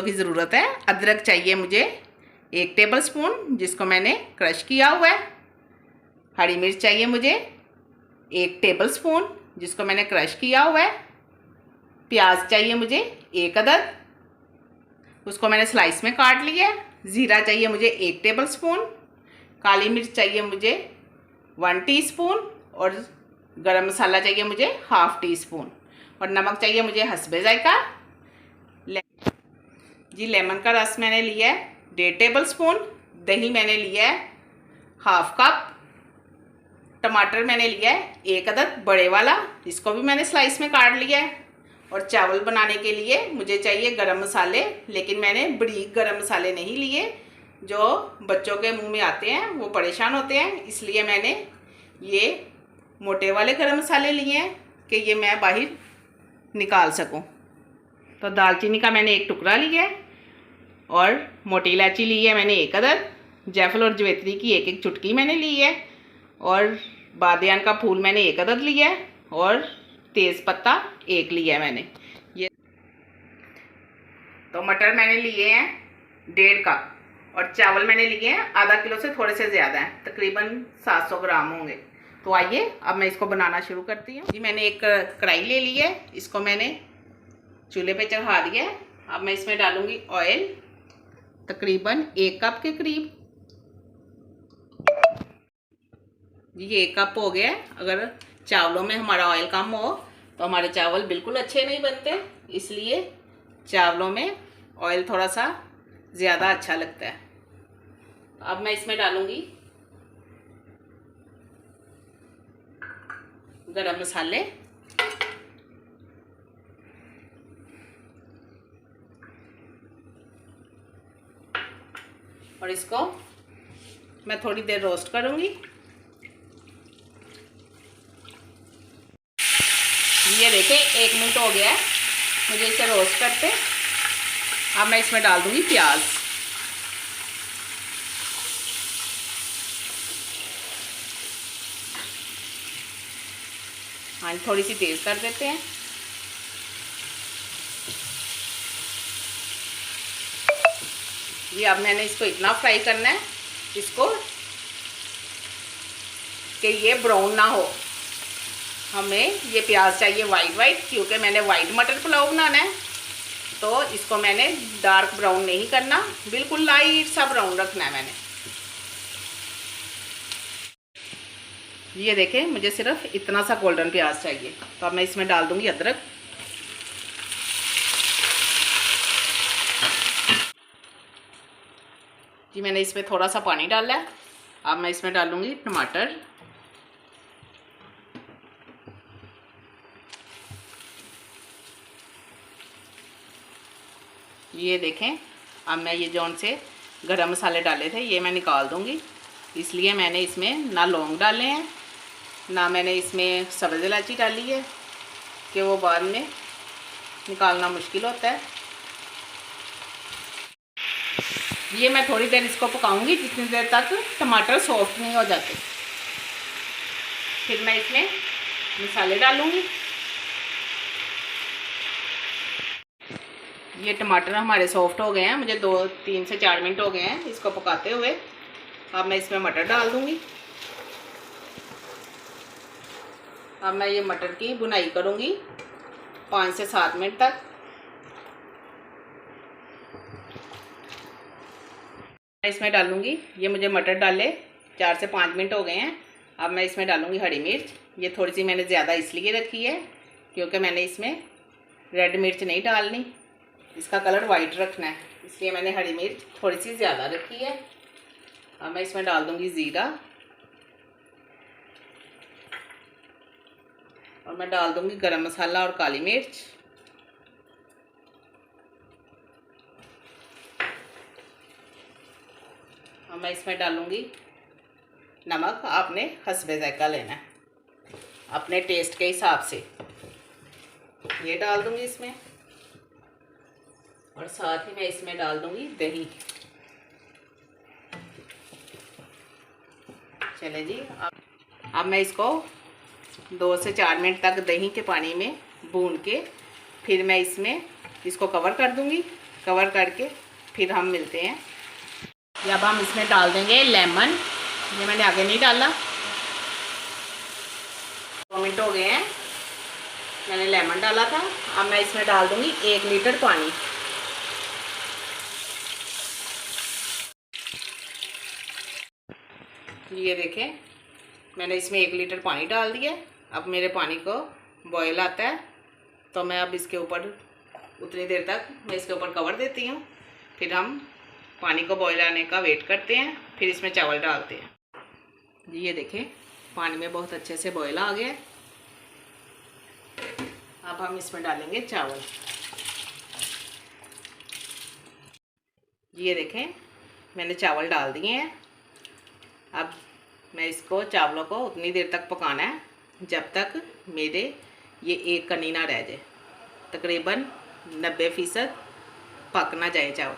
की ज़रूरत है। अदरक चाहिए मुझे 1 टेबलस्पून जिसको मैंने क्रश किया हुआ है। हरी मिर्च चाहिए मुझे 1 टेबलस्पून जिसको मैंने क्रश किया हुआ है। प्याज चाहिए मुझे 1 अदद, उसको मैंने स्लाइस में काट लिया है। ज़ीरा चाहिए मुझे 1 टेबलस्पून। काली मिर्च चाहिए मुझे 1 टीस्पून और गरम मसाला चाहिए मुझे ½ टीस्पून और नमक चाहिए मुझे हस्बे जायका। जी लेमन का रस मैंने लिया है 1.5 टेबलस्पून। दही मैंने लिया है ½ कप। टमाटर मैंने लिया है 1 अदद बड़े वाला, इसको भी मैंने स्लाइस में काट लिया है। और चावल बनाने के लिए मुझे चाहिए गरम मसाले, लेकिन मैंने बारीक गरम मसाले नहीं लिए, जो बच्चों के मुंह में आते हैं वो परेशान होते हैं, इसलिए मैंने ये मोटे वाले गरम मसाले लिए हैं कि ये मैं बाहर निकाल सकूं। तो दालचीनी का मैंने 1 टुकड़ा लिया है और मोटी इलायची ली है मैंने 1 अदद। जायफल और जवित्री की 1-1 चुटकी मैंने ली है और बादियान का फूल मैंने 1 अदद लिया है और तेज़ पत्ता 1 लिया है मैंने। ये तो मटर मैंने लिए हैं 1.5 कप और चावल मैंने लिए हैं आधा किलो से थोड़े से ज़्यादा हैं, तकरीबन 700 ग्राम होंगे। तो आइए अब मैं इसको बनाना शुरू करती हूँ। जी मैंने एक कढ़ाई ले ली है, इसको मैंने चूल्हे पे चढ़ा दिया है। अब मैं इसमें डालूंगी ऑयल तकरीबन 1 कप के करीब। ये 1 कप हो गया है। अगर चावलों में हमारा ऑयल कम हो तो हमारे चावल बिल्कुल अच्छे नहीं बनते, इसलिए चावलों में ऑयल थोड़ा सा ज़्यादा अच्छा लगता है। अब मैं इसमें डालूंगी गरम मसाले, और इसको मैं थोड़ी देर रोस्ट करूंगी। ये देखिए 1 मिनट हो गया है मुझे इसे रोस्ट करते। अब मैं इसमें डाल दूंगी प्याज। हाँ थोड़ी सी तेज़ कर देते हैं। ये अब मैंने इसको इतना फ्राई करना है इसको कि ये ब्राउन ना हो। हमें ये प्याज चाहिए वाइट, क्योंकि मैंने वाइट मटर पुलाव बनाना है, तो इसको मैंने डार्क ब्राउन नहीं करना, बिल्कुल लाइट सा ब्राउन रखना है मैंने। ये देखें मुझे सिर्फ इतना सा गोल्डन प्याज चाहिए। तो अब मैं इसमें डाल दूंगी अदरक। जी मैंने इसमें थोड़ा सा पानी डाला है। अब मैं इसमें डालूंगी टमाटर। ये देखें अब मैं ये जौन से गरम मसाले डाले थे ये मैं निकाल दूंगी, इसलिए मैंने इसमें ना लौंग डाले हैं ना मैंने इसमें सब्ज़ इलायची डाली है कि वो बाद में निकालना मुश्किल होता है। ये मैं थोड़ी देर इसको पकाऊंगी जितनी देर तक टमाटर सॉफ्ट नहीं हो जाते। फिर मैं इसमें मसाले डालूंगी। ये टमाटर हमारे सॉफ्ट हो गए हैं, मुझे 3 से 4 मिनट हो गए हैं इसको पकाते हुए। अब मैं इसमें मटर डाल दूंगी। अब मैं ये मटर की भुनाई करूंगी 5 से 7 मिनट तक। मैं इसमें डालूंगी, ये मुझे मटर डाले 4 से 5 मिनट हो गए हैं। अब मैं इसमें डालूंगी हरी मिर्च। ये थोड़ी सी मैंने ज़्यादा इसलिए रखी है क्योंकि मैंने इसमें रेड मिर्च नहीं डालनी, इसका कलर वाइट रखना है, इसलिए मैंने हरी मिर्च थोड़ी सी ज़्यादा रखी है। अब मैं इसमें डाल दूंगी ज़ीरा और मैं डाल दूंगी गरम मसाला और काली मिर्च। अब मैं इसमें डालूंगी नमक। आपने हस्बे जायका लेना है अपने टेस्ट के हिसाब से, ये डाल दूंगी इसमें। और साथ ही मैं इसमें डाल दूंगी दही। चले जी अब मैं इसको 2 से 4 मिनट तक दही के पानी में भून के फिर मैं इसमें इसको कवर कर दूंगी। कवर करके फिर हम मिलते हैं। अब हम इसमें डाल देंगे लेमन। ये मैंने आगे नहीं डाला। 2 मिनट हो गए हैं, मैंने लेमन डाला था। अब मैं इसमें डाल दूंगी 1 लीटर पानी। ये देखें, मैंने इसमें 1 लीटर पानी डाल दिया। अब मेरे पानी को बॉयल आता है तो मैं अब इसके ऊपर उतनी देर तक मैं इसके ऊपर कवर देती हूँ। फिर हम पानी को बॉयल आने का वेट करते हैं, फिर इसमें चावल डालते हैं। जी ये देखें, पानी में बहुत अच्छे से बॉयल आ गया। अब हम इसमें डालेंगे चावल। ये देखें, मैंने चावल डाल दिए हैं। अब मैं इसको चावलों को उतनी देर तक पकाना है जब तक मेरे ये एक कनी ना रह जाए। तकरीबन 90% पक ना जाए चावल।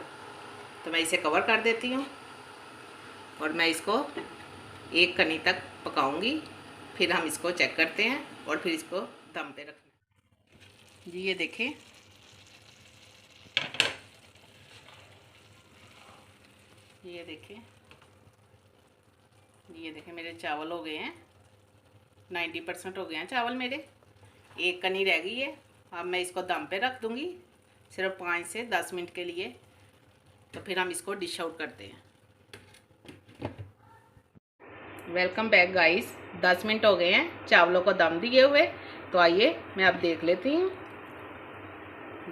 तो मैं इसे कवर कर देती हूँ और मैं इसको एक कनी तक पकाऊंगी। फिर हम इसको चेक करते हैं और फिर इसको दम पे रखना। जी ये देखें, ये देखें मेरे चावल हो गए हैं। 90% हो गए हैं चावल मेरे, एक कनी रह गई है। अब मैं इसको दम पे रख दूंगी सिर्फ 5 से 10 मिनट के लिए। तो फिर हम इसको डिश आउट करते हैं। Welcome back guys. 10 मिनट हो गए हैं चावलों को दम दिए हुए। तो आइए मैं अब देख लेती हूँ।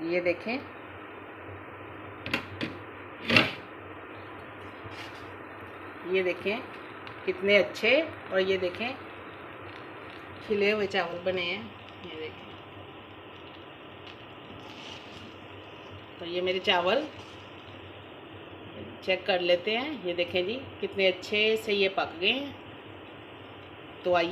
ये देखें, ये देखें कितने अच्छे और ये देखें खिले हुए चावल बने हैं। ये देखें, तो ये मेरे चावल चेक कर लेते हैं। ये देखें जी कितने अच्छे से ये पक गए हैं। तो आइए